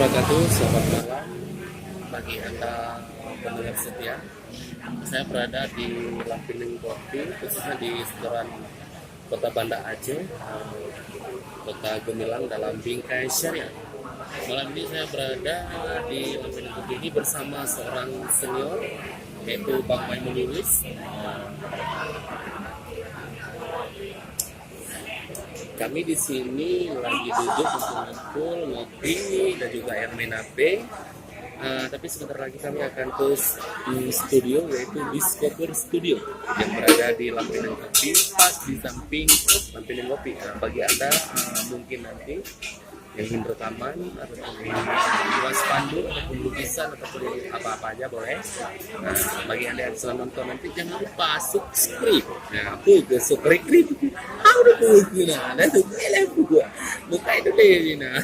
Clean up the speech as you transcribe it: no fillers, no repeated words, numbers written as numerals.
wabarakatuh, selamat malam bagi Anda pendengar setia. Saya berada di Lampining Kopi, khususnya di sekitaran Kota Banda Aceh, Kota Gemilang dalam Bingkai Syariah. Malam ini saya berada di Lampining Kopi ini bersama seorang senior, yaitu Bang Maimun Yulis. Kami di sini lagi duduk ngumpul, ngopi dan juga yang main HP. Tapi sebentar lagi kami akan ke studio, yaitu Discover Studio yang berada di Lampining Kopi, pas di samping Lampining Kopi. Bagi Anda mungkin nanti yang ingin rekaman ataupun buat spanduk ataupun lukisan ataupun apa-apa aja boleh. Bagi Anda yang sedang nonton nanti jangan lupa subscribe. Nah, aku ke subscribe. Udah punya, ada tuh, gua buka itu deh, nah.